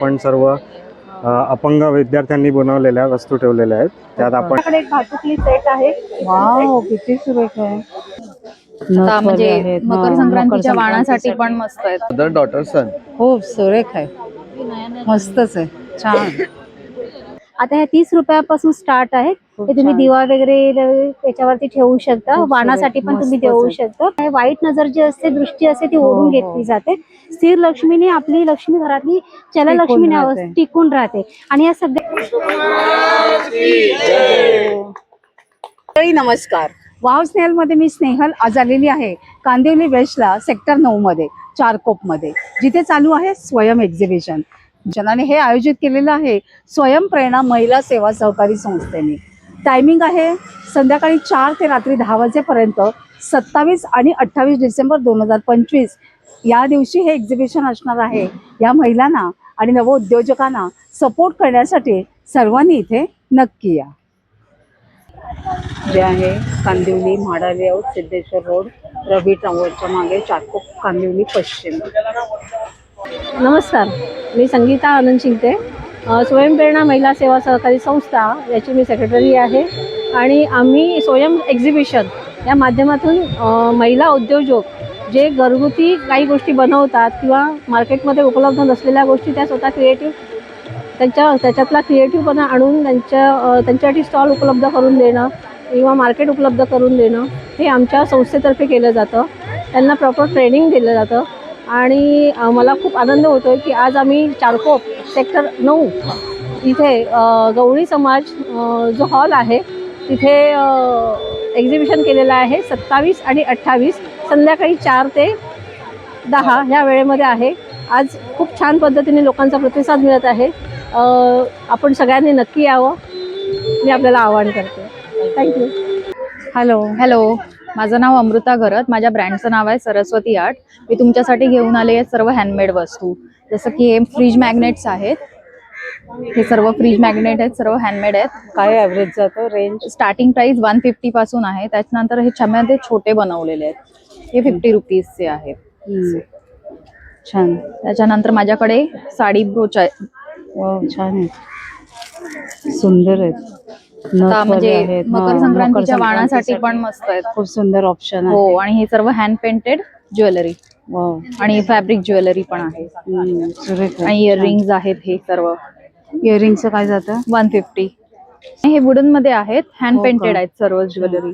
पण सर्व अपंग विद्यार्थ्यांनी बनवलेल्या वस्तू ठेवलेल्या आहेत. त्यात आपण एक भातुकली सेट आहे. वाव किती सुरेख आहे. आता म्हणजे मकर संक्रांतीच्या वाणासाठी पण मस्त आहेत. मदर डॉटर सन खूप सुरेख आहे. मस्तच आहे. छान. आता ह्या 30 रुपयापासून स्टार्ट आहे. ते तुम्ही दिवा वगैरे त्याच्यावरती ठेवू शकता. वाणासाठी पण तुम्ही देऊ शकता. वाईट नजर जी असते, दृष्टी असते, ती ओढून घेतली जाते. स्थिर लक्ष्मीने आपली लक्ष्मी घरातली चललक्ष्मी टिकून राहते. आणि या सगळ्या नमस्कार. वाव स्नेहल मध्ये मी स्नेहल आज आलेली आहे कांदिवली वेस्टला सेक्टर 9 मध्ये चारकोप मध्ये, जिथे चालू आहे स्वयं एक्झिबिशन. जनाने हे आयोजित केलेलं आहे स्वयंप्रेरणा महिला सेवा सहकारी संस्थेने. टायमिंग आहे संध्याकाळी 4 ते रात्री 10 वाजेपर्यंत. 27 आणि 28 डिसेंबर 2025 या दिवशी हे एक्झिबिशन असणार आहे. या महिलांना आणि नवउद्योजकांना सपोर्ट करण्यासाठी सर्वांनी इथे नक्की या. जे आहे कांदिवली म्हाडा लेआउट, सिद्धेश्वर रोड, रवी टावरच्या मागे, चारकोप, कांदिवली पश्चिम. नमस्कार, मी संगीता आनंद शिंगते. स्वयंप्रेरणा महिला सेवा सहकारी संस्था याची मी सेक्रेटरी आहे. आणि आम्ही स्वयं एक्झिबिशन या माध्यमातून महिला उद्योजक जे घरगुती काही गोष्टी बनवतात किंवा मार्केटमध्ये उपलब्ध नसलेल्या गोष्टी त्या स्वतः त्याच्यातला क्रिएटिव्हपणा आणून त्यांच्यासाठी स्टॉल उपलब्ध करून देणं किंवा मार्केट उपलब्ध करून देणं हे आमच्या संस्थेतर्फे केलं जातं. त्यांना प्रॉपर ट्रेनिंग दिलं जातं. आणि मला खूप आनंद होतो की आज आम्ही चारकोप सेक्टर 9 इथे गवळी समाज जो हॉल आहे तिथे एक्झिबिशन केलेलं आहे. 27 आणि 28 संध्याकाळी 4 ते 10 ह्या वेळेमध्ये आहे. आज खूप छान पद्धतीने लोकांचा प्रतिसाद मिळत आहे. आपण सगळ्यांनी नक्की यावं मी आपल्याला आवाहन करते. थँक्यू. हॅलो, माझं नाव अमृता घरत. माझ्या ब्रँडचं नाव आहे सरस्वती आर्ट. मी तुमच्यासाठी घेऊन आले आहे सर्व हँडमेड वस्तू. जसं की हे फ्रीज मॅग्नेट्स आहेत. हे सर्व फ्रीज मॅग्नेट आहेत, सर्व हँडमेड आहेत. काय ॲव्हरेज जातो रेंज? स्टार्टिंग प्राइस 150 पासून आहे. त्याच्यानंतर हे छम्यामध्ये छोटे बनवलेले आहेत. हे 50 रुपीजचे आहेत. छान. त्याच्यानंतर माझ्याकडे साडी ब्रोच आहे. छान आहे, सुंदर आहेत. आता म्हणजे मकर संक्रांतीच्या वाणासाठी पण मस्त आहेत. खूप सुंदर ऑप्शन आहे. हो, आणि हे सर्व हँड पेंटेड ज्वेलरी आणि फॅब्रिक ज्वेलरी पण आहे. आणि इयरिंग्स आहेत. हे सर्व इयरिंगचं काय जातं? 150. हे वुडन मध्ये आहेत, हँड पेंटेड आहेत सर्व ज्वेलरी.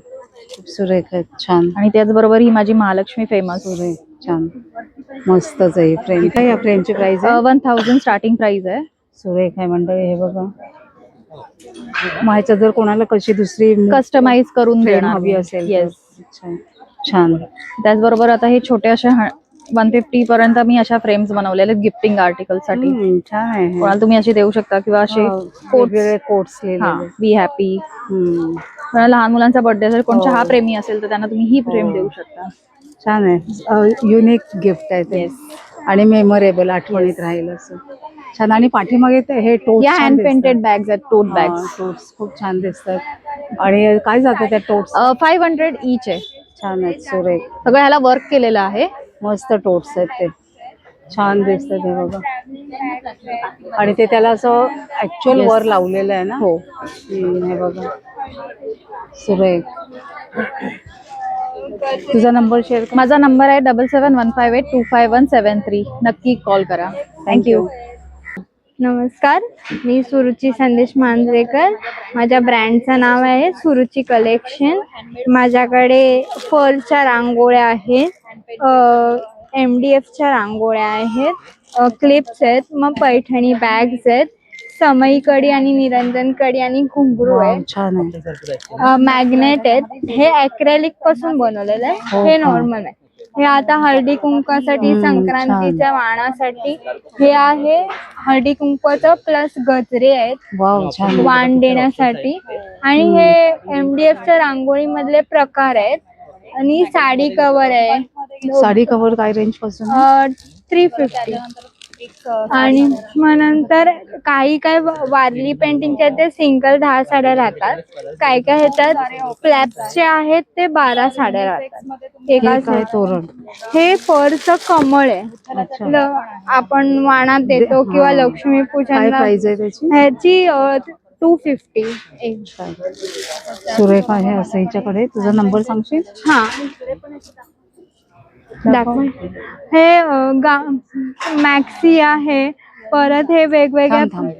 खूप सुरेख आहेत, छान. आणि त्याचबरोबर ही माझी महालक्ष्मी फेमस. सुरेख, छान, मस्तच आहे. फ्रेम काय या फ्रेमची प्राइस? 1000 स्टार्टिंग प्राइस आहे. सुरेख आहे मंडळी. हे बघा, माझ्या जर कोणाला कशी दुसरी कस्टमाइज करून देणार हवी असेल. येस, छान. त्याचबरोबर आता हे छोटे असे 150 पर्यंत मी अशा फ्रेम्स बनवलेले आहेत गिफ्टिंग आर्टिकल साठी. छान आहे. कोणाला तुम्ही अशी देऊ शकता किंवा असे कोट्स बी हॅपी. लहान मुलांचा बर्थडे असेल, कोण चहा प्रेमी असेल तर त्यांना तुम्ही ही फ्रेम देऊ शकता. छान आहे, युनिक गिफ्ट आहे ते. आणि मेमोरेबल, आठवणीत राहील असं. छान. आणि पाठीमागे हे टोट्स, या हँड पेंटेड बॅग्स आहेत. Tote bags. टोट्स खूप छान दिसतात. आणि काय जातं त्या टोट्स? 500 ईच आहे. छान आहेत, सुरेख. सगळं ह्याला वर्क केलेलं आहे. मस्त टोट्स आहेत ते, छान दिसतात. हे बघा, आणि ते त्याला असं ऍक्च्युअल वर लावलेलं आहे ना. हो, हे बघा, सुरेख. तुझा नंबर शेअर कर. माझा नंबर आहे 7715825173. नक्की कॉल करा. थँक्यू. नमस्कार, मी सुरुची संदेश मांजरेकर. माझ्या ब्रँडचं नाव आहे सुरुची कलेक्शन. माझ्याकडे फरच्या रांगोळ्या आहेत, MDFच्या रांगोळ्या आहेत, क्लिप्स आहेत, मग पैठणी बॅग्स आहेत, समई कडी आणि निरंजन कडी आणि घुंगरू आहेत. छान आहे. मॅग्नेट आहेत. हे ॲक्रेलिक पासून बनवलेलं आहे. हे नॉर्मल आहे. हे आता हळदी कुंकासाठी, संक्रांतीच्या वाणासाठी हे आहे. हळदी कुंकवाचं प्लस गजरे आहेत वाण देण्यासाठी. आणि हे MDFच्या रांगोळी मधले प्रकार आहेत. आणि साडी कव्हर आहे. साडी कव्हर काय रेंज पासून? 350. आणि मग नंतर काही काय वारली पेंटिंगच्या ते सिंगल 10 साड्या राहतात. काय काय ह्याच्यात फ्लॅप्सचे आहेत ते 12 साड्या राहतात एका हे काय set. तोरण? हे फरचं कमळ आहे. आपण वाणात देतो किंवा हा. काय लक्ष्मीपूजनला. प्राइस आहे त्याची? ह्याची 250 एक. सुरेख आहे असं हिच्याकडे. तुझा नंबर सांगशील? हा दाखव. हे मॅक्सी आहे. परत हे वेगवेगळ्या थांब थांब.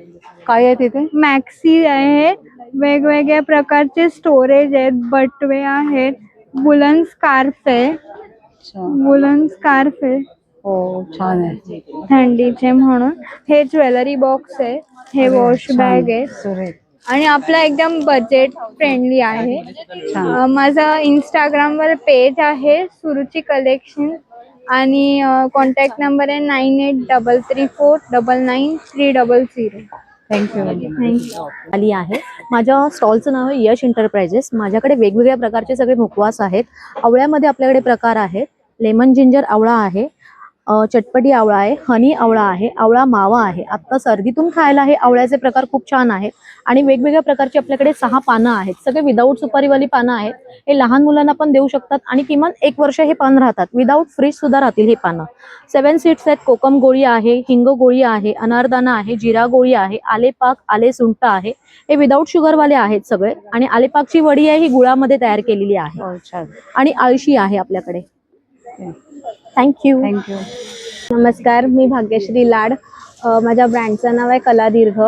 काय आहे तिथे? मॅक्सी आहे. वेगवेगळ्या प्रकारचे स्टोरेज आहेत. बटवे आहेत. वुलन स्कार्फ आहे. अच्छा. वुलन स्कार्फ आहे हो छान आहे. थंडीचे म्हणून. हे ज्वेलरी बॉक्स आहे. हे वॉश बॅग आहे. सुरेख. आणि आपला एकदम बजेट फ्रेंडली आहे. छान. माझं इंस्टाग्रामवर पेज आहे सुरुची कलेक्शन आणि कॉन्टॅक्ट नंबर आहे 9833499300. थँक्यू. थँक्यू. आली आहे. माझ्या स्टॉलचं नाव आहे यश एंटरप्राइजेस. माझ्याकडे वेगवेगळ्या प्रकारचे सगळे मुखवास आहेत. आवळ्यामध्ये आपल्याकडे प्रकार आहेत. लेमन जिंजर आवळा आहे, चटपटी आवळा आहे, हनी आवळा आहे, आवळा मावा आहे. आता सर्दीतून खायला हे आवळ्याचे प्रकार खूप छान आहेत. आणि वेगवेगळ्या प्रकारची आपल्याकडे 6 पानं आहेत. सगळे विदाऊट सुपारीवाली पानं आहेत. हे लहान मुलांना पण देऊ शकतात आणि किमान 1 वर्ष हे पान राहतात. विदाऊट फ्रीज सुद्धा राहतील हे पानं. 7 सीड्स आहेत. कोकम गोळी आहे, हिंग गोळी आहे, अनारदाना आहे, जिरा गोळी आहे, आलेपाक, आले सुंठ आहे. हे विदाऊट शुगरवाले आहेत सगळे. आणि आलेपाकची वडी आहे ही गुळामध्ये तयार केलेली आहे. छान. आणि आळशी आहे आपल्याकडे. थँक्यू. थँक्यू. नमस्कार, मी भाग्यश्री लाड. माझ्या ब्रँडचं नाव आहे कला दीर्घ.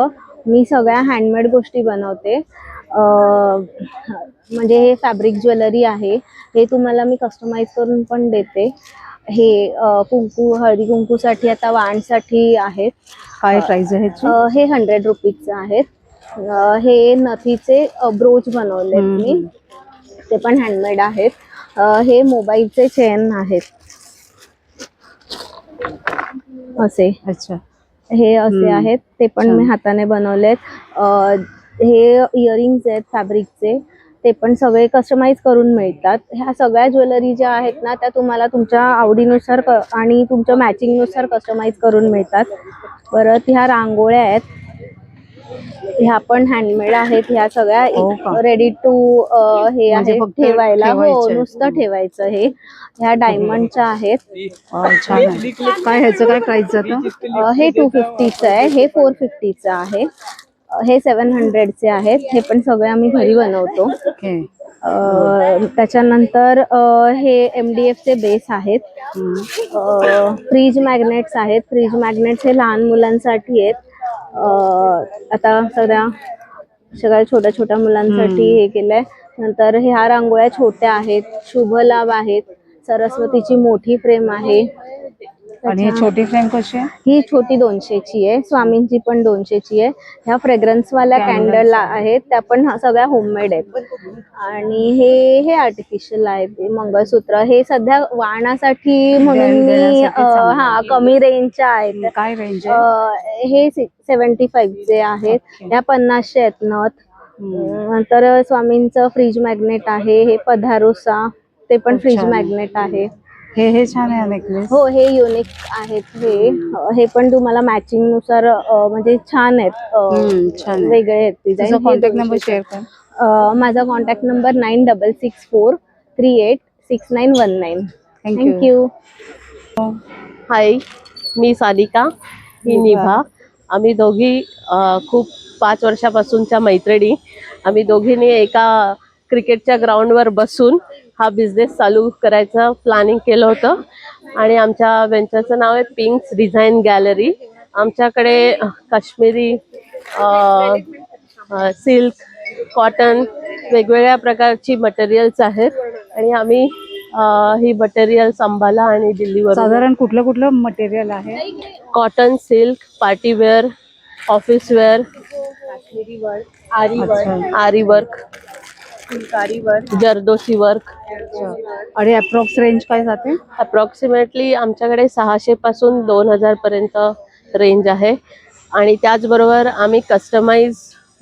मी सगळ्या हँडमेड गोष्टी बनवते. म्हणजे हे फॅब्रिक ज्वेलरी आहे. हे तुम्हाला मी कस्टमाइज करून पण देते. हे कुंकू, हळदी कुंकूसाठी, आता वाणसाठी आहेत. काय प्राइस आहे ह्याची? हे 100 रुपीजचे आहेत. हे नथीचे ब्रोच बनवले मी, ते पण हँडमेड आहेत. हे मोबाईलचे चेन आहेत असे. अच्छा. हे असे आहेत, ते पण मी हाताने बनवलेत. हे इयरिंग्स आहेत फॅब्रिकचे, ते पण सगळे कस्टमाइज करून मिळतात. ह्या सगळ्या ज्वेलरी ज्या आहेत ना, त्या तुम्हाला तुमच्या आवडीनुसार आणि तुमच्या मॅचिंगनुसार कस्टमाइज करून मिळतात. परत ह्या रांगोळ्या आहेत, ह्या पण हँडमेड आहेत. ह्या सगळ्या रेडी टू हे आहे ठेवायला. हो, नुसतं ठेवायचं. हे ह्या डायमंडच्या आहेत. छान आहे. काय ह्याचं काय प्राइस जातं? हे 250चं आहे. हे 450चं आहे. हे 700चे आहेत. हे पण सगळे आम्ही घरी बनवतो. ओके. त्याच्यानंतर हे MDFचे बेस आहेत. फ्रीज मॅग्नेट्स आहेत. फ्रीज मॅग्नेट्स हे लहान मुलांसाठी आहेत. आता सगळ्या छोट्या छोट्या मुलांसाठी हे केलंय. नंतर ह्या रांगोळ्या छोट्या आहेत, शुभ लाभ आहेत. सरस्वतीची मोठी फ्रेम आहे. आणि ही छोटी फ्रेम कशी आहे? ही छोटी 200ची आहे. स्वामींची पण 200ची आहे. ह्या फ्रेग्रन्सवाल्या कॅन्डल आहेत, त्या पण सगळ्या होममेड आहेत. आणि हे आर्टिफिशियल आहेत. मंगळसूत्र हे सध्या वाणासाठी म्हणून मी कमी रेंजच्या आहेत. काय रेंज आहे? हे 75चे आहेत. ह्या 50चे आहेत नथ. नंतर स्वामींचं फ्रीज मॅग्नेट आहे. हे पधारोसा, ते पण फ्रीज मॅग्नेट आहे. हे छान आहे नेकलेस. हो, हे युनिक आहेत. हे पण तुम्हाला मॅचिंग नुसार म्हणजे छान आहेत. छान वेगळे आहेत डिझाईन. कॉन्टॅक्ट नंबर शेअर कर. माझा कॉन्टॅक्ट नंबर 9664386919. थँक्यू. हाय, मी सानिका, ही निभा. आम्ही दोघी खूप 5 वर्षापासूनच्या मैत्रिणी. आम्ही दोघींनी एका क्रिकेटच्या ग्राउंडवर बसून हा बिझनेस चालू करायचं प्लॅनिंग केलं होतं. आणि आमच्या वेंचरचं नाव आहे पिंक्स डिझाईन गॅलरी. आमच्याकडे काश्मीरी, सिल्क, कॉटन वेगवेगळ्या प्रकारची मटेरियल्स आहेत. आणि आम्ही ही मटेरियल्स अंबाला आणि दिल्लीवर. साधारण कुठलं कुठलं मटेरियल आहे? Cotton, silk, party wear, office wear, Kashmiri work, aari work, zardozi work. आणि अप्रॉक्स रेंज काय जाते? अप्रॉक्सिमेटली आमच्याकडे 600 पासून 2000 पर्यंत रेंज आहे. आणि त्याचबरोबर आम्ही कस्टमाइज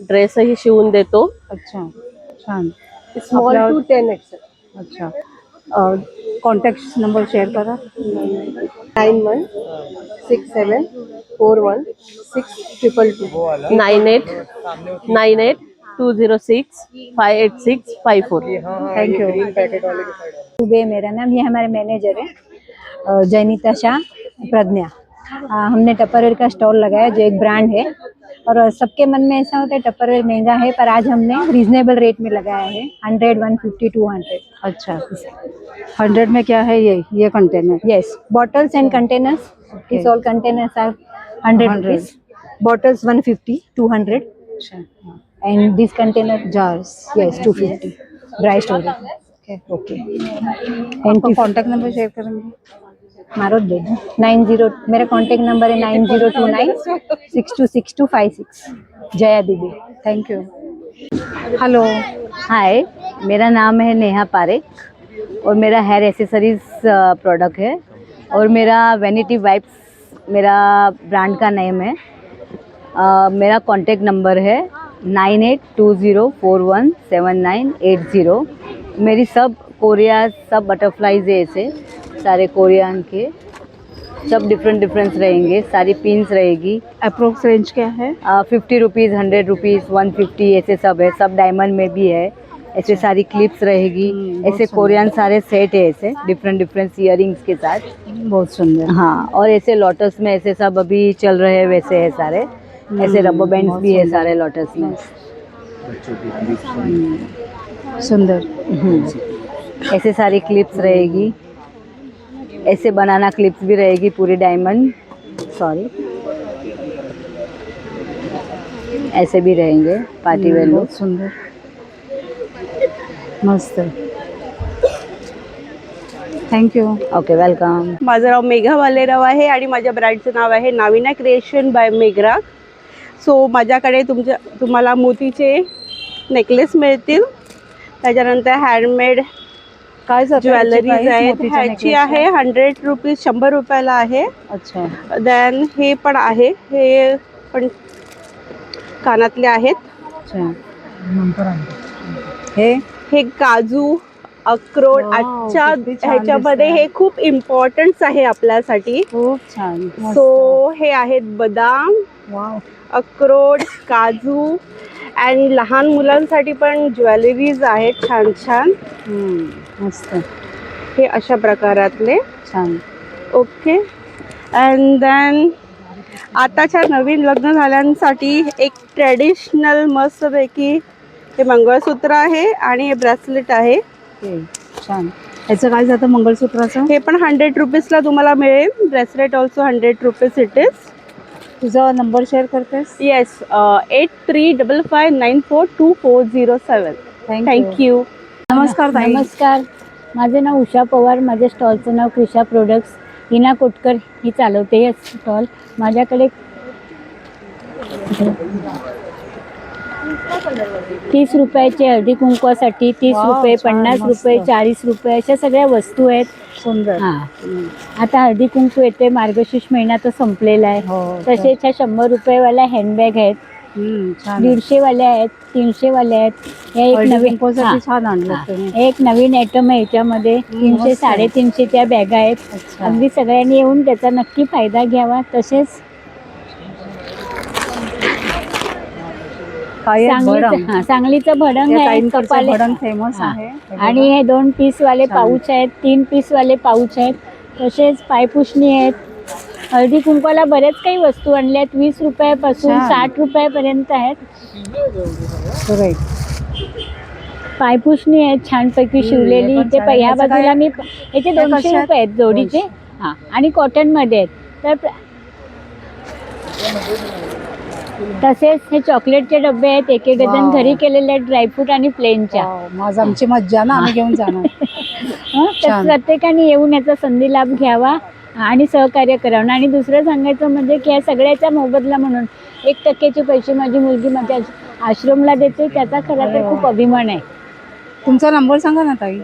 ड्रेसही शिवून देतो. अच्छा, छान. Small to 10 XL. अच्छा. कॉन्टॅक्ट नंबर शेअर करा. 989820658654. Thank you. दुबे मेरा नाम, ये हमारे मैनेजर है जयनीता शाह प्रज्ञा. हमने टपरवेयर का स्टॉल लगाया जो एक ब्रांड है, और सबके मन में ऐसा होता है टपरवेयर महंगा है, पर आज हमने रीजनेबल रेट में लगाया है. 100, 150, 200. अच्छा, 100 में क्या है ये container? Yes, bottles and containers. Okay. These all containers are 100 rupees. Bottles 150, 200. And this container jars. yes 250. Dry storage. Okay. And आपका कॉन्टैक्ट नंबर शेयर करेंगे? मारो दे दो. 90. मेरा कॉन्टेक्ट नंबर है 9029626256. Jaya Dubey. Thank you. Hello. Hi, मेरा नाम है नेहा पारेख और मेरा हेयर एसेसरीज प्रोडक्ट है, और मेरा वैनिटी वाइप्स मेरा ब्रांड का नेम है. मेरा कॉन्टेक्ट नंबर है 9820417980. मेरी सब कोरिया सब बटरफ्लाईज है, ऐसे सारे कोरियन के सब डिफरेंट रहेंगे. सारी पिन्स रहेगी. अप्रोक्स रेंज क्या है? 50 रुपीज़, 100 रुपीज़, 150 ऐसे सब है. सब डायमंड में भी है. ऐसे सारी क्लिप्स रहेगी. ऐसे कोरियन सारे सेट है, ऐसे डिफरेंट ईयरिंग्स के साथ. बहुत सुंदर. हाँ, और ऐसे लोटस में ऐसे सब अभी चल रहे हैं, वैसे है सारे. ऐसे रबर बैंड्स भी है सारे लोटस में. सुंदर. ऐसे सारी क्लिप्स रहेगी. ऐसे बनाना क्लिप्स भी रहेगी पूरी डायमंड. सॉरी, ऐसे भी रहेंगे पार्टी वेयर लुक. बहुत सुंदर. मस्त. थँक्यू. Okay, welcome. माझं नाव मेघा भालेराव आहे आणि माझ्या ब्रँडचं नाव आहे नाविना क्रिएशन बाय मेघरा. सो माझ्याकडे तुम्हाला मोतीचे नेकलेस मिळतील. त्याच्यानंतर हँडमेड काय ज्वेलरीज आहेत. ह्याची आहे 100 रुपीज, 100 रुपयाला आहे. अच्छा. देन हे पण आहे, हे पण कानातले आहेत. अच्छा. हे काजू अक्रोड Wow, आजच्या किती छान ह्याच्यामध्ये दिसतंय. हे खूप इम्पॉर्टन्स आहे आपल्यासाठी. खूप छान. मस्त. सो हे आहेत बदाम, वाव. अक्रोड, काजू, अँड लहान मुलांसाठी पण ज्वेलरीज आहेत छान छान. मस्त. हे अशा प्रकारातले. छान. ओके. अँड देन आताच्या नवीन लग्न झाल्यांसाठी एक ट्रेडिशनल मस्तपैकी हे मंगळसूत्र आहे आणि हे ब्रेसलेट आहे. ओके. छान. ह्याचं काय जातं मंगळसूत्राचं? हे पण 100 रुपीजला तुम्हाला मिळेल. Bracelet also 100 rupees it is. तुझा नंबर शेअर करतेस? येस, 8355942407. थँक्यू. नमस्कार ताई. नमस्कार, माझे नाव उषा पवार. माझ्या स्टॉलचं नाव कृषा प्रोडक्ट्स. हिना कोटकर ही चालवते हे स्टॉल. माझ्याकडे 30 रुपयाचे हळदी कुंकवासाठी, 30 वाव, रुपये, छान, 50 मस्त. रुपये, 40 रुपये अशा सगळ्या वस्तू आहेत. सुंदर. हां, आता हळदी कुंकू येते, मार्गशीर्ष महिना तर संपलेला आहे. हो. तसेच ह्या 100 रुपयेवाल्या हँडबॅग आहेत, छान. 150 वाल्या आहेत, 300 वाल्या आहेत. हे एक हळदी नवीन कुंकवासाठी छान आणलं हां, तुम्ही. हे एक नवीन आयटम आहे. याच्यामध्ये 300, मस्त आहे. 350च्या बॅगा आहेत. अच्छा. अगदी सगळ्यांनी येऊन त्याचा नक्की फायदा घ्यावा. तसेच काय आहे? भडंग. सांगलीचं भडंग या आहे, ताईंकडचं कपाले भडंग फेमस हां. आहे. हे आणि बघा. हे 2 पीसवाले छान. पाऊच आहेत, 3 पीसवाले पाऊच आहेत. तसेच पायपुसणी आहेत. हळदी कुंकवाला बरेच काही वस्तू आणल्या आहेत. 20 रुपयापासून छान. 60 रुपयापर्यंत आहेत. Correct. पायपुसणी आहेत छानपैकी शिवलेली. हे पण ते छान आहे. ह्या ह्याचं बाजूला काय? मी याचे हे 200 कसे आहेत? रुपये आहेत जोडीचे. हां, आणि कॉटनमध्ये आहेत. तसेच हे चॉकलेटचे डबे आहेत. एक डझन वाव. घरी केलेले आहेत, ड्रायफ्रूट आणि प्लेनच्या. वाव, माझं आमची मज्जा ना, आम्ही घेऊन जाणार. तर छान. प्रत्येकाने येऊन याचा संधी लाभ घ्यावा आणि सहकार्य करावं. आणि दुसरं सांगायचं म्हणजे की या सगळ्याचा मोबदला म्हणून 1% पैसे माझी मुलगी माझ्या आश्रमला देते. त्याचा खरा तर खूप अभिमान आहे. तुमचा नंबर सांगा ना ताई.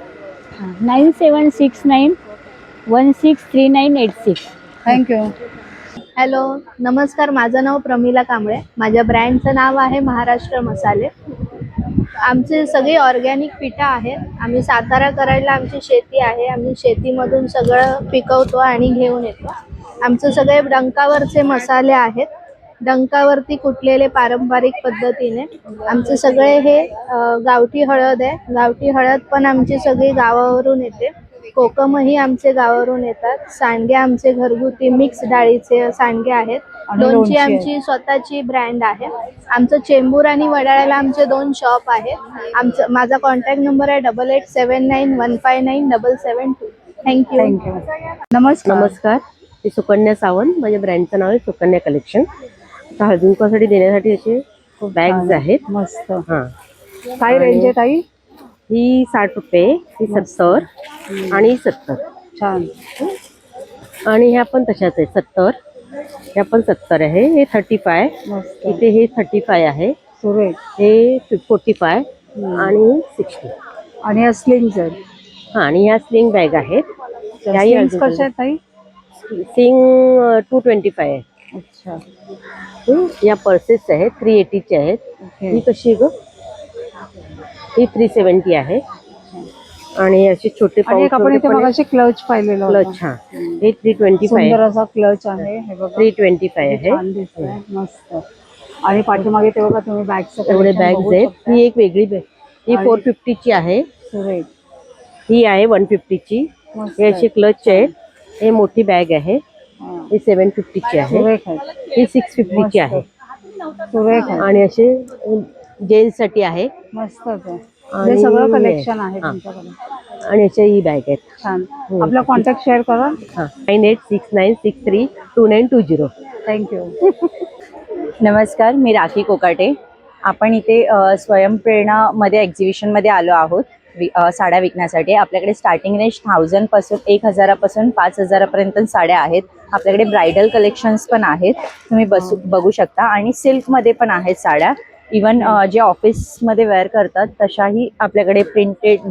9769163986. थँक्यू. हॅलो, नमस्कार. माझं नाव प्रमिला कांबळे. माझ्या ब्रँडचं नाव आहे महाराष्ट्र मसाले. आमचे सगळे ऑर्गॅनिक पिठं आहेत. आम्ही सातारा करायला आमची शेती आहे. आम्ही शेतीमधून सगळं पिकवतो आणि घेऊन येतो. आमचे सगळे डंकावरचे मसाले आहेत. डंकावरती कुटलेले पारंपरिक पद्धतीने. आमचे सगळे हे गावठी हळद आहे. गावठी हळद पण आमची सगळी गावावरून येते. कोकमही आमचे गावावरून येतात. सांडगे आमचे घरगुती मिक्स डाळीचे सांडगे आहेत. लोणची आमची स्वतःची ब्रँड आहे. आमचं चेंबूर आणि वडाळ्याला आमचे 2 शॉप आहेत. माझा कॉन्टॅक्ट नंबर आहे 8879159772. थँक्यू. नमस्कार, मी सुकन्या सावंत. माझ्या ब्रँडचं नाव आहे सुकन्या कलेक्शन. आता हळदीकुंकवासाठी देण्यासाठी असे बॅग्स आहेत. मस्त. हां, काय रेंज आहे ताई? ही 60 रुपये, ही 70 आणि 70. छान. आणि ह्या पण तशाच आहेत 70. ह्या पण 70 आहे. हे 35. मस्त. इथे हे 35 आहे. सुरेख. हे 45 आणि 60. आणि या स्लिंग्स आहेत. हां, आणि ह्या स्लिंग बॅग आहेत. स्लिंग्स कशा आहेत ताई? स्लिंग 225 आहे. अच्छा. या पर्सेस आहेत 380चे आहेत. ही कशी ग? ही 370 आहे. आणि असे छोटे पाऊच आपण इथे मगाशी क्लच पाहिलेलं होतं. क्लच. हा, हे 325 सुंदर आहे. असा क्लच आहे. हे बघा 325 आहे. छान दिसतंय. मस्त. आणि पाठीमागे ते बघा तुम्ही बॅग्स एवढे बॅग्स आहेत. ही एक वेगळी बॅग, ही 450ची आहे. सुरेख. ही आहे 150ची. हे असे क्लच आहेत. हे मोठी बॅग आहे. ही 750ची आहे. सुरेख आहे. ही 650ची आहे. सुरेख आहे. आणि असे जेंट्स साठी आहे. मस्तच आहे. हे सगळं कलेक्शन आहे तुमच्याकडे. आणि अशा ही बॅग आहेत. छान. आपला कॉन्टॅक्ट शेअर करा. 9869632920. थँक्यू. नमस्कार, मी राखी कोकाटे. आपण इथे स्वयंप्रेरणामध्ये एक्झिबिशनमध्ये आलो आहोत साड्या विकण्यासाठी. आपल्याकडे स्टार्टिंग रेंज 1000 पासून 1000 5000पर्यंत साड्या आहेत. आपल्याकडे ब्रायडल कलेक्शन्स पण आहेत, तुम्ही बघू शकता. आणि सिल्कमध्ये पण आहेत साड्या. इवन जे ऑफिसमध्ये वेअर करतात तशाही आपल्याकडे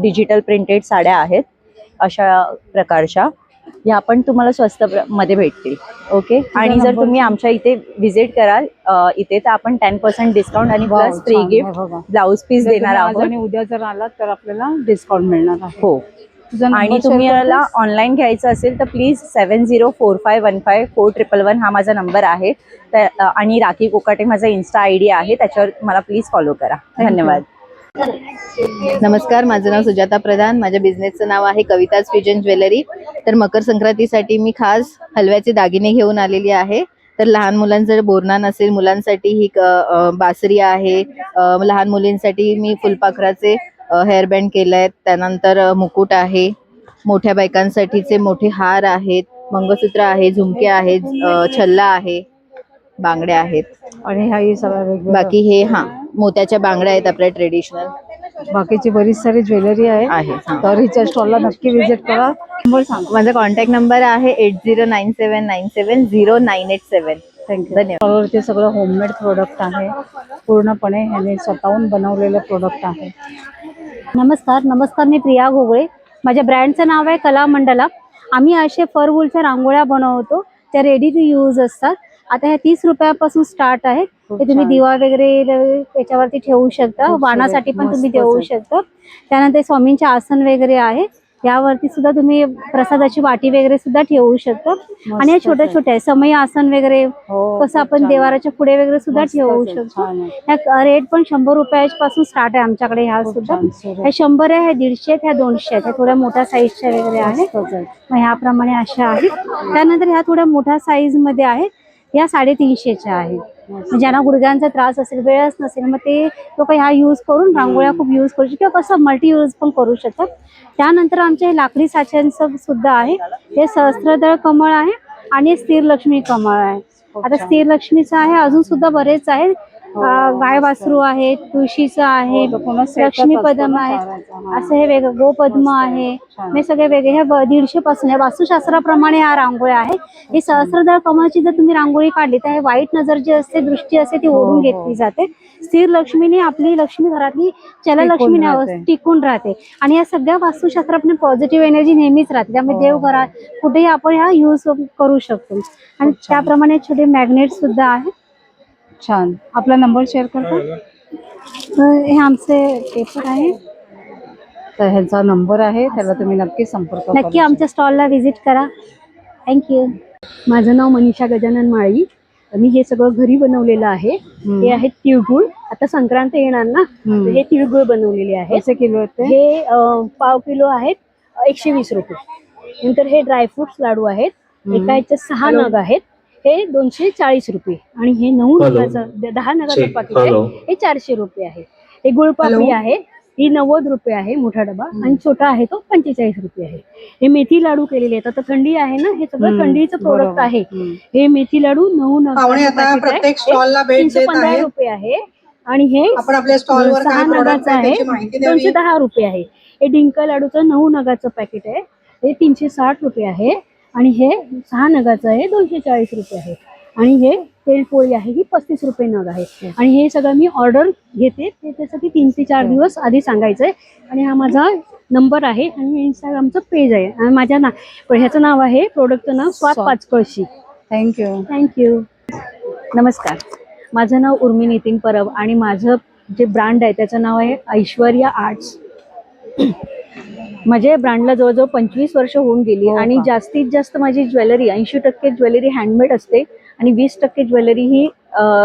डिजिटल प्रिंटेड साड्या आहेत. अशा प्रकारच्या ह्या पण तुम्हाला स्वस्त मध्ये भेटतील. ओके. आणि जर तुम्ही आमच्या इथे व्हिजिट कराल इथे, तर आपण 10% डिस्काउंट आणि plus free gift blouse piece देणार आहोत. आणि उद्या जर आलात तर आपल्याला डिस्काउंट मिळणार आहे. हो. आणि तुम्ही याला ऑनलाईन घ्यायचं असेल तर प्लीज 7045154111 हा माझा नंबर आहे. आणि राखी कोकाटे माझा इन्स्टा ID आहे, त्याच्यावर मला प्लीज फॉलो करा. धन्यवाद. नमस्कार, माझं नाव सुजाता प्रधान. माझ्या बिझनेसचं नाव आहे कविताज फ्युजन ज्वेलरी. तर मकर संक्रांतीसाठी मी खास हलव्याचे दागिने घेऊन आलेली आहे. तर लहान मुलांचं बोरनान असेल, मुलांसाठी ही बासरी आहे. लहान मुलींसाठी मी फुलपाखराचे हेअरबँड केले आहेत. त्यानंतर मुकुट आहे. मोठ्या बायकांसाठीचे मोठे हार आहेत, मंगळसूत्र आहे, झुमके आहेत, छल्ला आहे, बांगड्या आहेत. आणि ह्याही सगळ्या बाकी हे मोत्याच्या बांगड्या आहेत आपल्या ट्रेडिशनल. बाकीची बरीच सारी ज्वेलरी आहे. तर हिच्या स्टॉलला नक्की व्हिजिट करा. नंबर सांग. माझा कॉन्टॅक्ट नंबर आहे 8097970987. थँक्यू. धन्यवाद. ते सगळं होममेड प्रोडक्ट आहे. पूर्णपणे ह्याने स्वतःहून बनवलेलं प्रोडक्ट आहे. नमस्कार, मी प्रिया घोगळे. माझ्या ब्रँडचं नाव आहे कला मंडला. आम्ही असे फर वूलच्या रांगोळ्या बनवतो. त्या रेडी टू यूज असतात. आता ह्या 30 रुपयापासून स्टार्ट आहे. ते तुम्ही दिवा वगैरे त्याच्यावरती ठेवू शकता. वाणासाठी पण तुम्ही देऊ शकता. त्यानंतर स्वामींचे आसन वगैरे आहे. यावरती सुद्धा तुम्ही प्रसादाची वाटी वगैरे सुद्धा ठेवू शकता. आणि छोट्या छोट्या समय आसन वगैरे कसं आपण देवाराच्या पुढे वगैरे सुद्धा ठेवू शकतो. ह्या रेट पण 100 रुपयापासून स्टार्ट आहे आमच्याकडे. ह्या सुद्धा ह्या 100 आहे, ह्या 150 ह्या 200 आहेत. ह्या थोड्या मोठ्या साईजच्या वगैरे आहेत. मग ह्याप्रमाणे अशा आहेत. त्यानंतर ह्या थोड्या मोठ्या साईज मध्ये आहेत. या 350च्या आहेत. ज्यांना गुडघ्यांचा त्रास असेल, वेळच नसेल, मग ते लोक ह्या यूज करून रांगोळ्या खूप यूज करू शकतात किंवा कसं मल्टी यूज पण करू शकतात. त्यानंतर आमच्या हे लाकडी साच्यांचं सुद्धा आहे. हे सहस्त्रदळ कमळ आहे आणि स्थिर लक्ष्मी कमळ आहे. आता स्थिर लक्ष्मीचं आहे, अजून सुद्धा बरेच आहेत. गाय वासरू आहे, तुळशीचं आहे, लक्ष्मी पद्म आहे, असं हे वेगळं गोपद्म आहे. हे सगळे वेगळे. हे 150 पासून या वास्तुशास्त्राप्रमाणे ह्या रांगोळ्या आहे. ही सहस्त्रदळ कमळची जर तुम्ही रांगोळी काढली तर हे वाईट नजर जी असते, दृष्टी असते, ती ओढून घेतली जाते. स्थिर लक्ष्मीने आपली लक्ष्मी घरातली चललक्ष्मी टिकून राहते. आणि या सगळ्या वास्तुशास्त्राप्रमाणे पॉझिटिव्ह एनर्जी नेहमीच राहते. त्यामुळे देवघरात कुठेही आपण ह्या यूज करू शकतो. आणि त्याप्रमाणे छोटे मॅग्नेट सुद्धा आहेत. छान. आपला नंबर शेअर करता. हे आमचे पेपर आहे. तर ह्यांचा नंबर आहे, त्याला तुम्ही नक्की संपर्क करू नक्की आमच्या स्टॉलला व्हिजिट करा. थँक्यू. माझं नाव मनीषा गजानन माळी. मी हे सगळं घरी बनवलेलं आहे. हे आहेत तिळगुळ. आता संक्रांत येणार ना, तर हे तिळगुळ बनवलेले आहेत. कसे किलो आहेत ते? हे पाव किलो आहेत 120 रुपये. नंतर हे ड्रायफ्रुट्स लाडू आहेत. एका ह्याच्यात 6 नग आहेत. हे 240 रुपये. आणि हे 9 नगाचं 10 नगाचं पाकिट आहे, हे 400 रुपये आहे. हे गुळपापडी आहे, ही 90 रुपये आहे मोठा डबा. आणि छोटा आहे तो 45 रुपये आहे. हे मेथी लाडू केलेले आहेत. आता थंडी आहे ना, हे सगळं थंडीचं प्रोडक्ट आहे. हे मेथी लाडू 9 नगाचं पाकिट आहे, 315 रुपये आहे. आणि हे आपण आपल्या स्टॉलवर 6 नगाचं आहे, 210 रुपये आहे. हे डिंक लाडूचं 9 नगाचं पॅकेट आहे, हे 360 रुपये आहे. आणि हे 6 नगाचं आहे, 240 रुपये आहे. आणि हे तेलपोळी आहे, ही 35 रुपये नग आहे. आणि हे सगळं मी ऑर्डर घेते, त्याच्यासाठी 3 ते 4 दिवस आधी सांगायचंय. आणि हा माझा नंबर आहे आणि इंस्टाग्रामचं पेज आहे. आणि माझ्या ह्याचं नाव आहे, प्रोडक्टचं नाव स्वाद पाचकळशी. थँक्यू. नमस्कार, माझं नाव उर्मी नितीन परब आणि माझं जे ब्रँड आहे त्याचं नाव आहे ऐश्वर्या आर्ट्स. माझ्या ब्रँडला जवळजवळ 25 वर्ष होऊन गेली. आणि जास्तीत जास्त माझी ज्वेलरी 80% ज्वेलरी हँडमेड असते आणि 20% ज्वेलरी ही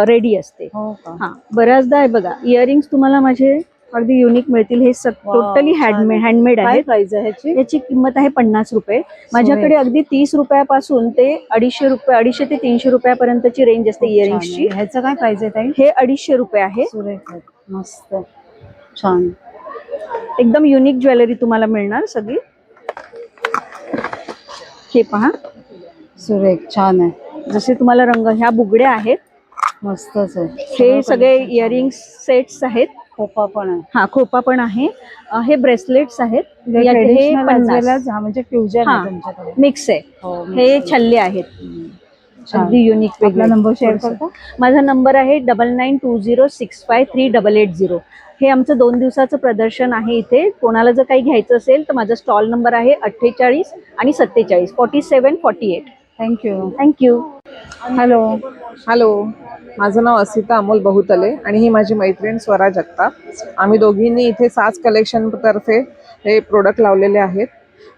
रेडी असते. हा, बऱ्याचदा आहे बघा, इयरिंग्स तुम्हाला माझे अगदी युनिक मिळतील. हे टोटली हँडमेड आहे. प्राइस आहे ह्याची? याची किंमत आहे 50 रुपये. माझ्याकडे अगदी 30 रुपयापासून ते 250 ते 300 रुपयापर्यंतची रेंज असते इयरिंग्सची. ह्याचं काय प्राइस आहे ताई? हे 250 रुपये आहे. मस्त, छान, एकदम युनिक ज्वेलरी तुम्हाला मिळणार सगळी. हे पहा, सुरेख, छान आहे. जसे तुम्हाला रंग, ह्या बुगड्या आहेत, मस्तच आहे. हे सगळे इयरिंग्स सेट्स आहेत. खोपा पण आहे. हा, खोपा पण आहे. हे ब्रेसलेट्स आहेत, हे ट्रेडिशनल 50. म्हणजे फ्युजन आहे तुमच्याकडे. मिक्स आहे. हे छल्ले आहेत, अगदी युनिक. आपला नंबर शेअर करता? माझा नंबर आहे 9920653880. हे आमचं 2 दिवसाचं प्रदर्शन आहे इथे. कोणाला जर काही घ्यायचं असेल तर माझा स्टॉल नंबर आहे 48 आणि 47 47 48. थँक्यू. हॅलो, माझं नाव असिता अमोल बहुतले आणि ही माझी मैत्रीण स्वरा जगताप. आम्ही दोघींनी इथे साज कलेक्शन तर्फे हे प्रोडक्ट लावलेले आहेत.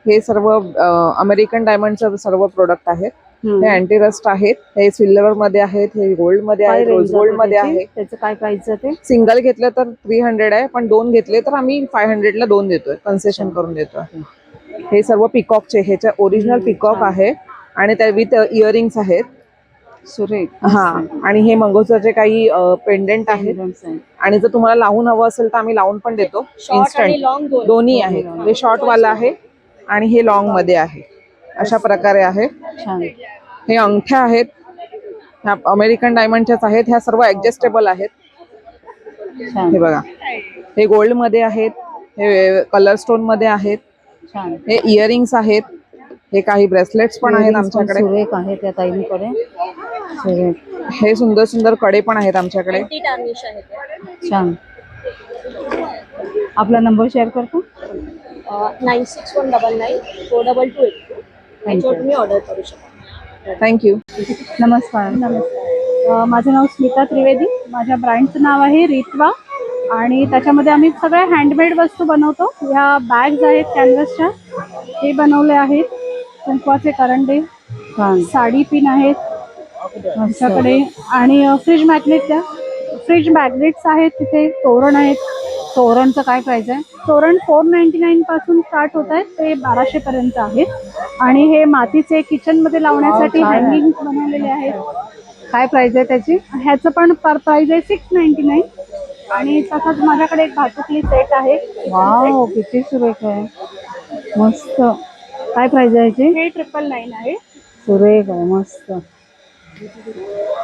हे सर्व अमेरिकन डायमंडचं सर्व प्रोडक्ट आहेत. हे अँटी रस्ट आहेत, हे सिल्वर मध्ये आहेत, हे गोल्ड मध्ये आहेत, रोज गोल्ड मध्ये आहे. त्याचं काय प्राइस आहे ते? सिंगल घेतलं तर 300 आहे, पण 2 घेतले तर आम्ही 500 ला 2 देतोय, कन्सेशन करून देतोय. हे सर्व पिकॉकचे, ह्याच्या ओरिजिनल पिकॉक आहे आणि त्या विथ इयरिंग्स आहेत. सुरेख. हा, आणि हे मंगळसूत्रचे काही पेंडेंट आहेत. आणि जर तुम्हाला लावून हवं असेल तर आम्ही लावून पण देतो. इन्स्टंट दोन्ही आहे. हे शॉर्ट वाला आहे आणि हे लॉंग मध्ये आहे. अशा प्रकारे आहे. हे अंगठ्या आहेत, ह्या अमेरिकन डायमंडच्याच आहेत. ह्या सर्व ऍडजस्टेबल आहेत. हे बघा, हे गोल्ड मध्ये आहेत, हे कलर स्टोन मध्ये आहेत. हे इयरिंग्स आहेत. हे काही ब्रेसलेट्स पण आहेत आमच्याकडे. सुरेख आहे त्या ताईंकडे. हे सुंदर सुंदर कडे पण आहेत आमच्याकडे. छान. आपला नंबर शेअर करतो? 9619942282. त्याच्यावर तुम्ही ऑर्डर करू शकता. थँक्यू. नमस्कार. माझं नाव स्मिता त्रिवेदी. माझ्या ब्रँडचं नाव आहे रित्वा. आणि त्याच्यामध्ये आम्ही सगळ्या हँडमेड वस्तू बनवतो. ह्या बॅग्स आहेत कॅनव्हसच्या, हे बनवले आहेत. कुंकवाचे करंडे, साडी पिन आहेत आमच्याकडे. आणि फ्रीज मॅग्नेट्स आहेत तिथे. तोरण आहेत. तोरणचं काय प्राइस आहे? तोरण 499 पासून स्टार्ट होत आहेत, ते 1200 पर्यंत आहेत. आणि हे मातीचे किचन मध्ये लावण्यासाठी हँगिंग बनवलेले आहेत. काय प्राइस आहे त्याची? ह्याचं पण प्राइस आहे 699. आणि तसंच माझ्याकडे एक भातुकली सेट आहे. वाव, किती सुरेख आहे, मस्त. काय प्राइस आहे ह्याची? हे 999 आहे. सुरेख आहे, मस्त,